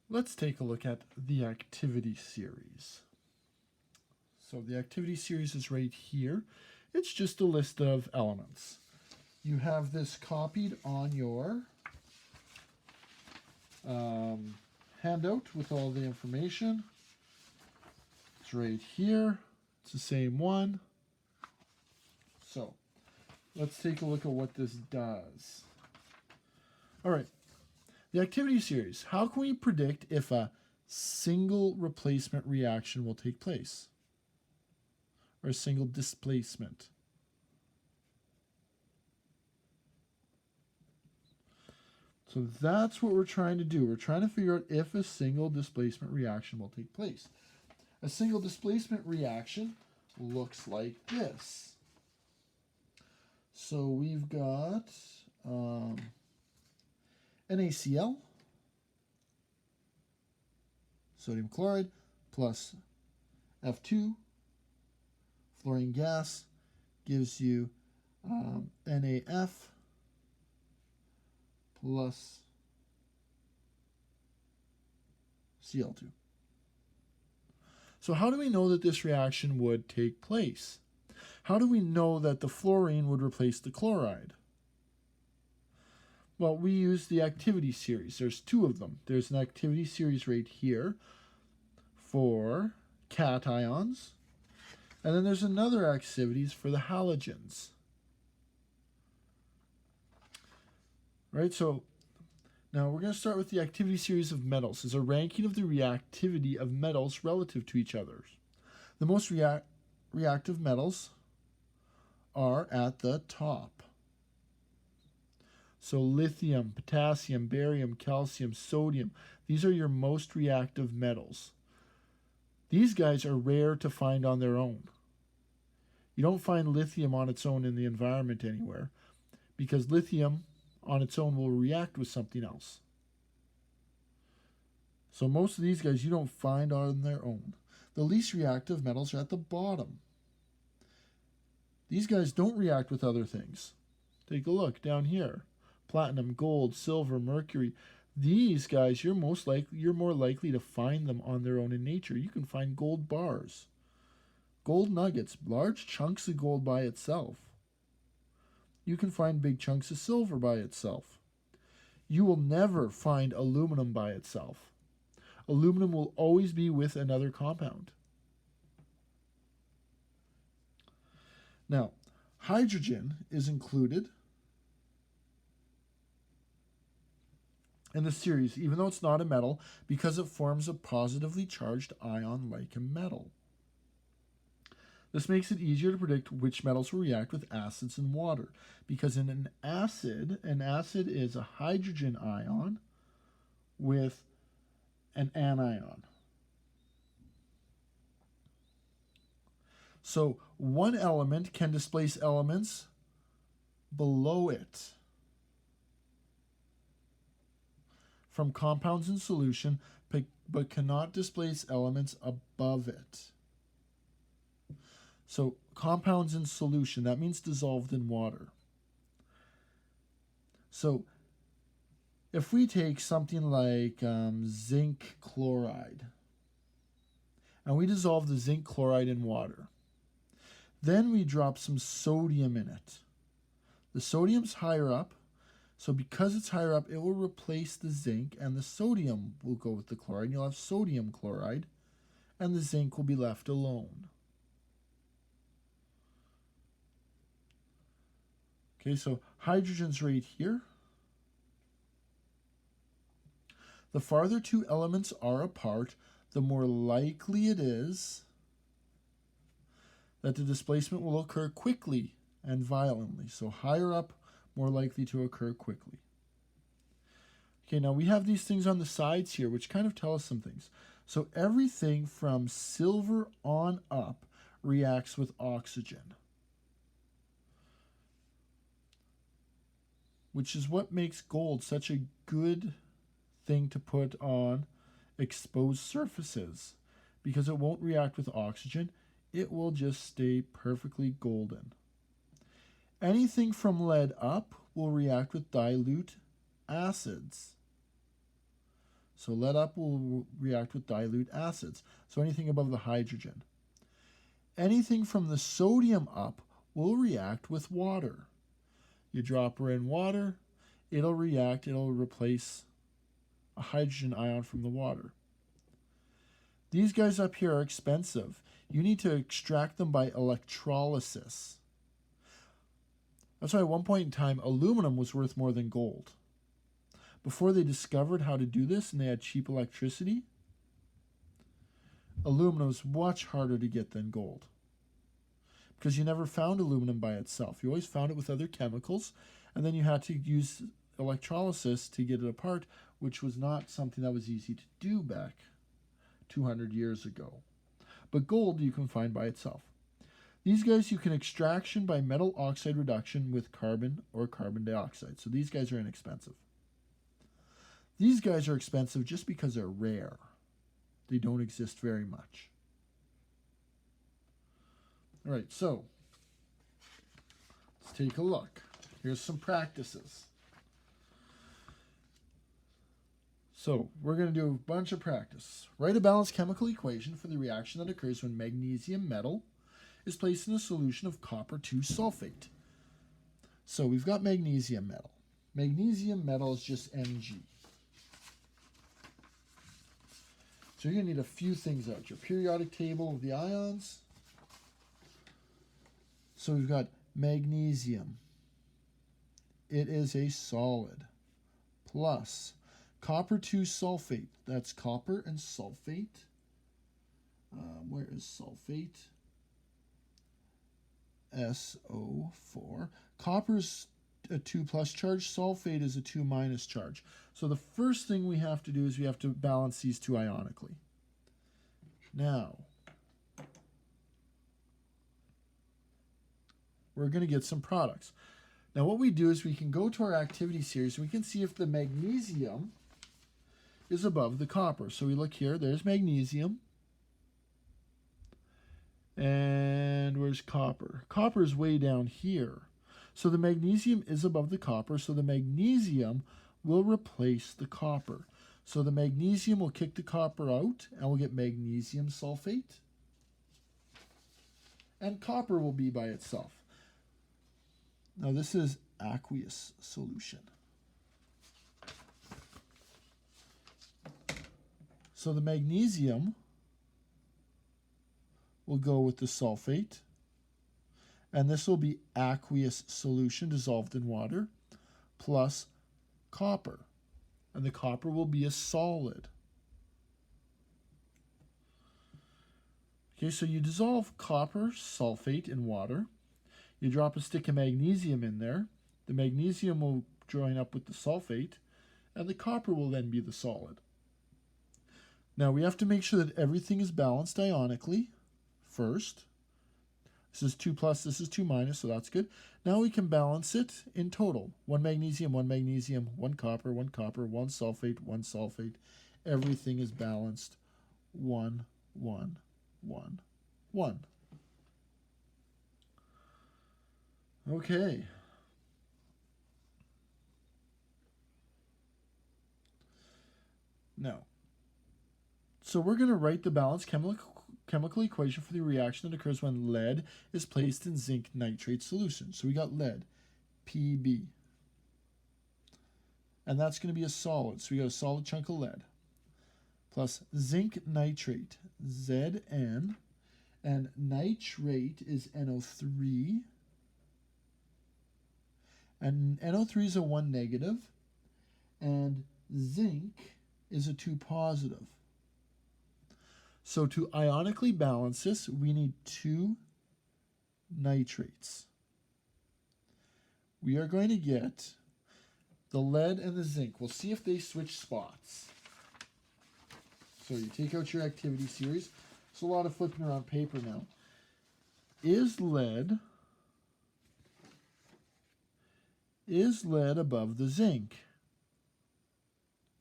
Let's take a look at the activity series. So the activity series is right here. It's just a list of elements. You have this copied on your handout with all the information. It's right here. It's the same one. So let's take a look at what this does. All right. The activity series. How can we predict if a single replacement reaction will take place? Or a single displacement? So that's what we're trying to do. We're trying to figure out if a single displacement reaction will take place. A single displacement reaction looks like this. So we've got NaCl, sodium chloride, plus F2, fluorine gas, gives you NaF plus Cl2. So how do we know that this reaction would take place? How do we know that the fluorine would replace the chloride? Well, we use the activity series. There's two of them. There's an activity series right here for cations, and then there's another activities for the halogens. Right, so now we're going to start with the activity series of metals. It's a ranking of the reactivity of metals relative to each other. The most reactive metals are at the top. So lithium, potassium, barium, calcium, sodium, these are your most reactive metals. These guys are rare to find on their own. You don't find lithium on its own in the environment anywhere because lithium on its own will react with something else. So most of these guys you don't find on their own. The least reactive metals are at the bottom. These guys don't react with other things. Take a look down here. Platinum, gold, silver, mercury. These guys, you're more likely to find them on their own in nature. You can find gold bars, gold nuggets, large chunks of gold by itself. You can find big chunks of silver by itself. You will never find aluminum by itself. Aluminum will always be with another compound. Now, hydrogen is included in the series, even though it's not a metal, because it forms a positively charged ion like a metal. This makes it easier to predict which metals will react with acids and water, because in an acid is a hydrogen ion with an anion. So one element can displace elements below it from compounds in solution, but cannot displace elements above it. So compounds in solution, that means dissolved in water. So if we take something like zinc chloride, and we dissolve the zinc chloride in water, then we drop some sodium in it. The sodium's higher up, so because it's higher up, it will replace the zinc, and the sodium will go with the chloride. You'll have sodium chloride, and the zinc will be left alone. Okay, so hydrogen's right here. The farther two elements are apart, the more likely it is that the displacement will occur quickly and violently. So higher up, more likely to occur quickly. Okay, now we have these things on the sides here, which kind of tell us some things. So everything from silver on up reacts with oxygen, which is what makes gold such a good thing to put on exposed surfaces, because it won't react with oxygen. It will just stay perfectly golden. Anything from lead up will react with dilute acids. So lead up will react with dilute acids. So anything above the hydrogen. Anything from the sodium up will react with water. You drop her in water, it'll react, it'll replace a hydrogen ion from the water. These guys up here are expensive. You need to extract them by electrolysis. That's why at one point in time, aluminum was worth more than gold. Before they discovered how to do this and they had cheap electricity, aluminum was much harder to get than gold. Because you never found aluminum by itself. You always found it with other chemicals, and then you had to use electrolysis to get it apart, which was not something that was easy to do back 200 years ago. But gold you can find by itself. These guys you can extraction by metal oxide reduction with carbon or carbon dioxide. So these guys are inexpensive. These guys are expensive just because they're rare. They don't exist very much. All right, so let's take a look. Here's some practices. So we're going to do a bunch of practice. Write a balanced chemical equation for the reaction that occurs when magnesium metal is placed in a solution of copper 2 sulfate. So we've got magnesium metal. Magnesium metal is just Mg. So you're going to need a few things out. Your periodic table of the ions. So we've got magnesium. It is a solid. Plus copper 2 sulfate. That's copper and sulfate. Where is sulfate? SO4. Copper's a 2 plus charge. Sulfate is a 2 minus charge. So the first thing we have to do is we have to balance these two ionically. Now, we're going to get some products. Now what we do is we can go to our activity series and we can see if the magnesium is above the copper. So we look here, there's magnesium. And where's copper? Copper is way down here. So the magnesium is above the copper, so the magnesium will replace the copper. So the magnesium will kick the copper out, and we'll get magnesium sulfate. And copper will be by itself. Now this is aqueous solution. So the magnesium will go with the sulfate, and this will be aqueous solution dissolved in water plus copper, and the copper will be a solid. Okay, so you dissolve copper sulfate in water, you drop a stick of magnesium in there, the magnesium will join up with the sulfate, and the copper will then be the solid. Now we have to make sure that everything is balanced ionically first. This is 2 plus, this is 2 minus, so that's good. Now we can balance it in total. 1 magnesium, 1 magnesium, 1 copper, 1 copper, 1 sulfate, 1 sulfate. Everything is balanced 1, 1, 1, 1. Okay. Now, so we're going to write the balanced chemical equation for the reaction that occurs when lead is placed in zinc nitrate solution. So we got lead, Pb. And that's going to be a solid. So we got a solid chunk of lead. Plus zinc nitrate, Zn. And nitrate is NO3. And NO3 is a 1 negative. And zinc is a 2 positive. So to ionically balance this, we need 2 nitrates. We are going to get the lead and the zinc. We'll see if they switch spots. So you take out your activity series. It's a lot of flipping around paper now. Is lead above the zinc?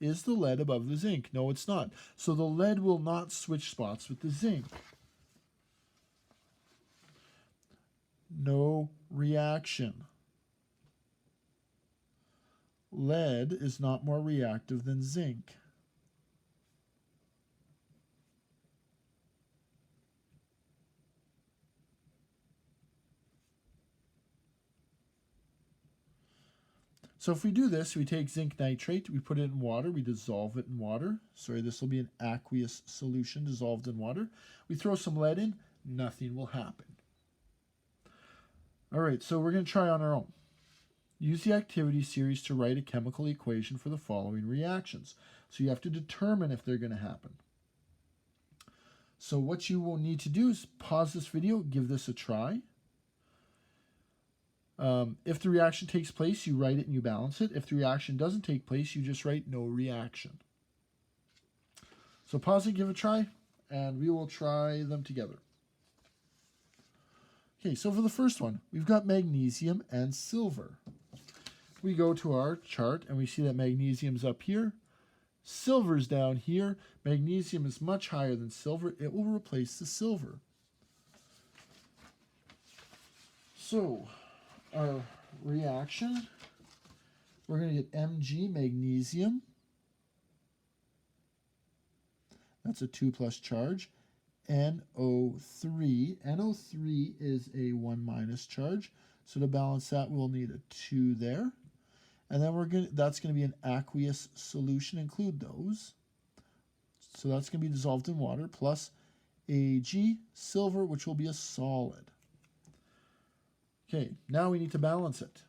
Is the lead above the zinc? No, it's not. So the lead will not switch spots with the zinc. No reaction. Lead is not more reactive than zinc. So if we do this, we take zinc nitrate, we put it in water, we dissolve it in water. Sorry, this will be an aqueous solution dissolved in water. We throw some lead in, nothing will happen. All right, so we're going to try on our own. Use the activity series to write a chemical equation for the following reactions. So you have to determine if they're going to happen. So what you will need to do is pause this video, give this a try. If the reaction takes place, you write it and you balance it. If the reaction doesn't take place, you just write no reaction. So pause it, give it a try, and we will try them together. Okay, so for the first one, we've got magnesium and silver. We go to our chart and we see that magnesium's up here, silver's down here. Magnesium is much higher than silver. It will replace the silver. So our reaction, we're going to get Mg, magnesium. That's a 2 plus charge. NO3. NO3 is a 1 minus charge. So to balance that, we'll need a 2 there. And then that's going to be an aqueous solution. Include those. So that's going to be dissolved in water, plus Ag, silver, which will be a solid. Okay, now we need to balance it.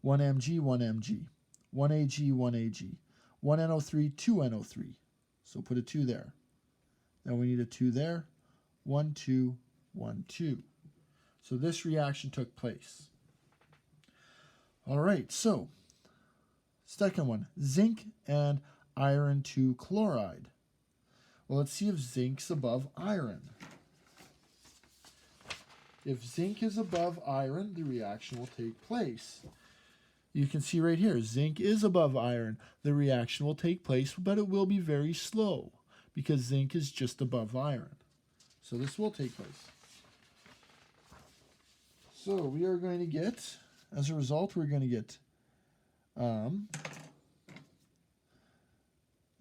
1 Mg, 1 Mg. 1 Ag, 1 Ag. 1 NO3, 2 NO3. So put a 2 there. Then we need a 2 there. 1, 2, 1, 2. So this reaction took place. All right, so second one, zinc and iron 2 chloride. Well, let's see if zinc's above iron. If zinc is above iron, the reaction will take place. You can see right here, zinc is above iron. The reaction will take place, but it will be very slow because zinc is just above iron. So this will take place. So we are going to get, as a result, we're going to get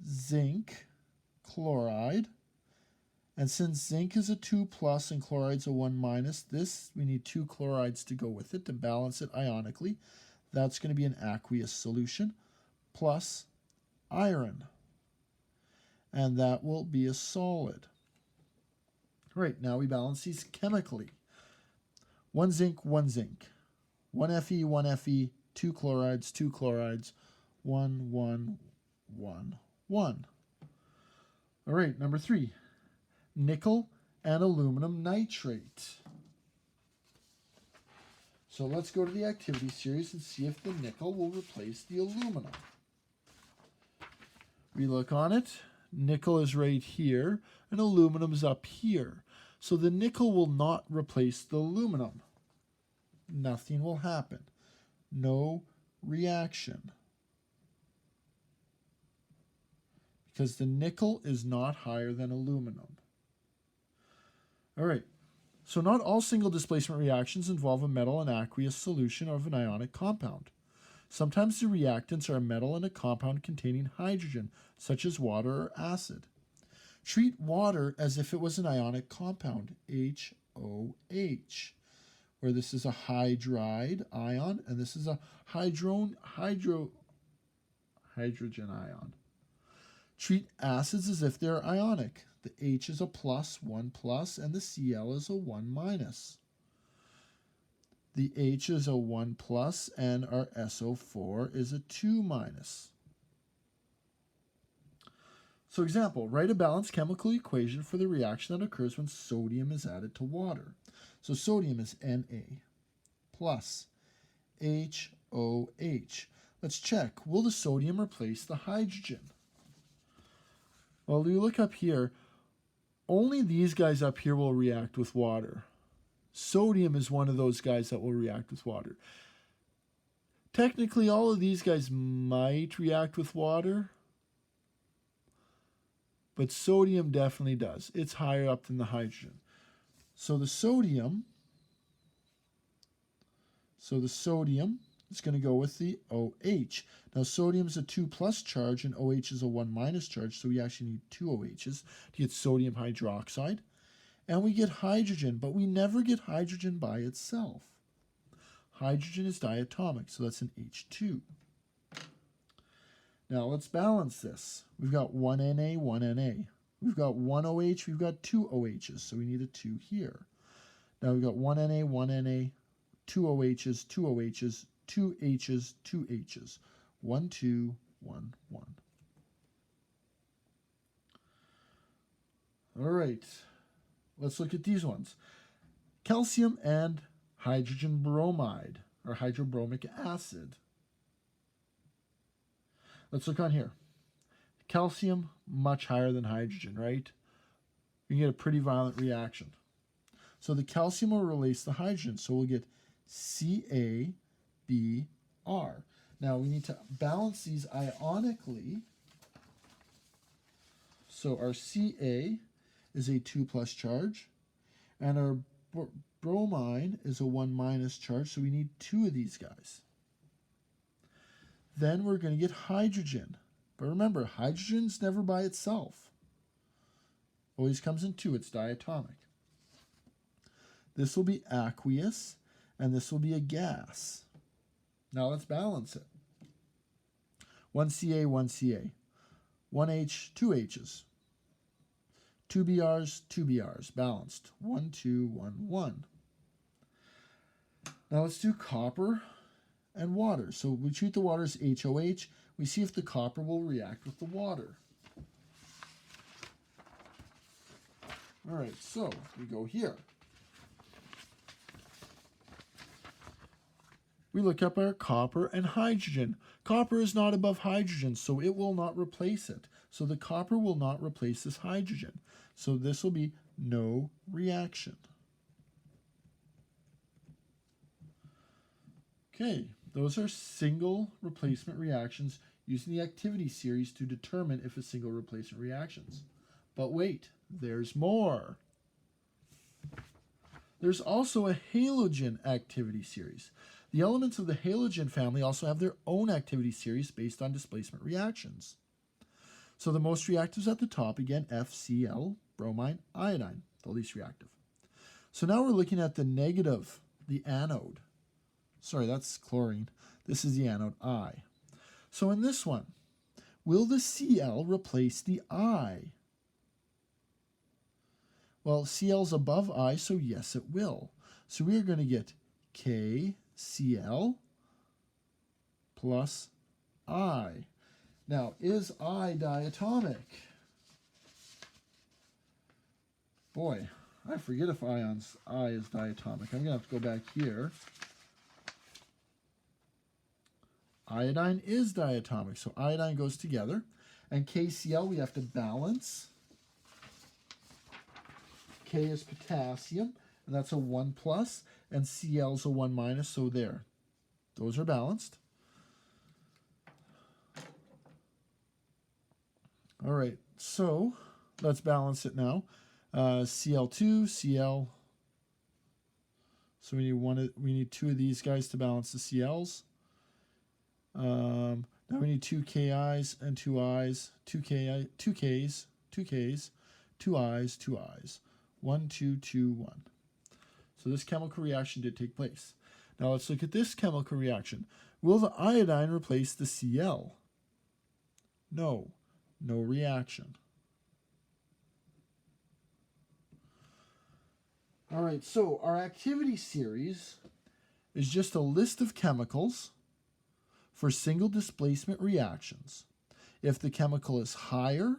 zinc chloride. And since zinc is a 2 plus and chloride's a 1 minus, we need 2 chlorides to go with it to balance it ionically. That's going to be an aqueous solution plus iron. And that will be a solid. Right, now we balance these chemically. 1 zinc, 1 zinc. 1 Fe, 1 Fe, 2 chlorides, 2 chlorides, 1, 1, 1, 1. All right, number 3. Nickel and aluminum nitrate. So let's go to the activity series and see if the nickel will replace the aluminum. We look on it. Nickel is right here, and aluminum is up here. So the nickel will not replace the aluminum. Nothing will happen. No reaction. Because the nickel is not higher than aluminum. All right, so not all single displacement reactions involve a metal and aqueous solution of an ionic compound. Sometimes the reactants are a metal and a compound containing hydrogen, such as water or acid. Treat water as if it was an ionic compound, HOH, where this is a hydride ion and this is a hydrogen ion. Treat acids as if they're ionic. The H is a plus, 1 plus, and the Cl is a 1 minus. The H is a 1 plus, and our SO4 is a 2 minus. So example, write a balanced chemical equation for the reaction that occurs when sodium is added to water. So sodium is Na plus HOH. Let's check. Will the sodium replace the hydrogen? Well, you look up here. Only these guys up here will react with water. Sodium is one of those guys that will react with water. Technically, all of these guys might react with water, but sodium definitely does. It's higher up than the hydrogen. So the sodium is going to go with the OH. Now sodium is a 2 plus charge and OH is a 1 minus charge, so we actually need 2 OHs to get sodium hydroxide. And we get hydrogen, but we never get hydrogen by itself. Hydrogen is diatomic, so that's an H2. Now let's balance this. We've got 1 Na, 1 Na. We've got 1 OH, we've got 2 OHs, so we need a 2 here. Now we've got 1 Na, 1 Na, 2 OHs, 2 OHs, 2 H's, 2 H's. 1, 2, 1, 1. All right, let's look at these ones. Calcium and hydrogen bromide, or hydrobromic acid. Let's look on here. Calcium, much higher than hydrogen, right? You can get a pretty violent reaction. So the calcium will release the hydrogen, so we'll get CaBr. Now we need to balance these ionically. So our Ca is a 2+ charge, and our bromine is a 1- charge, so we need 2 of these guys. Then we're going to get hydrogen. But remember, hydrogen's never by itself. Always comes in 2, it's diatomic. This will be aqueous, and this will be a gas. Now let's balance it. 1 Ca, 1 Ca. 1 H, 2 H's. 2 Brs, 2 Brs, balanced. 1, 2, 1, 1. Now let's do copper and water. So we treat the water as HOH. We see if the copper will react with the water. All right, so we go here. We look up our copper and hydrogen. Copper is not above hydrogen, so it will not replace it. So the copper will not replace this hydrogen. So this will be no reaction. Okay, those are single replacement reactions using the activity series to determine if a single replacement reactions. But wait, there's more. There's also a halogen activity series. The elements of the halogen family also have their own activity series based on displacement reactions. So the most reactives at the top, again, FCl, bromine, iodine, the least reactive. So now we're looking at the negative, the anode. Sorry, that's chlorine. This is the anode, I. So in this one, will the Cl replace the I? Well, Cl's above I, so yes, it will. So we are going to get KCl plus I. Now, is I diatomic? Boy, I forget if I is diatomic. I'm going to have to go back here. Iodine is diatomic, so iodine goes together. And KCl we have to balance. K is potassium, and that's a 1+, and Cl is a 1-, so there. Those are balanced. All right, so let's balance it now. Cl2, Cl. So we need 2 of these guys to balance the Cls. Now we need 2 Ki's and 2 I's, 2 K's, 2 K's, 2 I's, 2 I's. 1, 2, 2, 1. So this chemical reaction did take place. Now let's look at this chemical reaction. Will the iodine replace the Cl? No, no reaction. All right, so our activity series is just a list of chemicals for single displacement reactions. If the chemical is higher,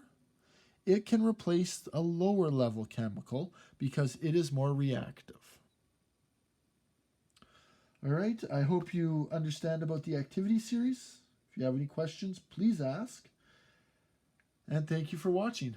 it can replace a lower level chemical because it is more reactive. All right, I hope you understand about the activity series. If you have any questions, please ask. And thank you for watching.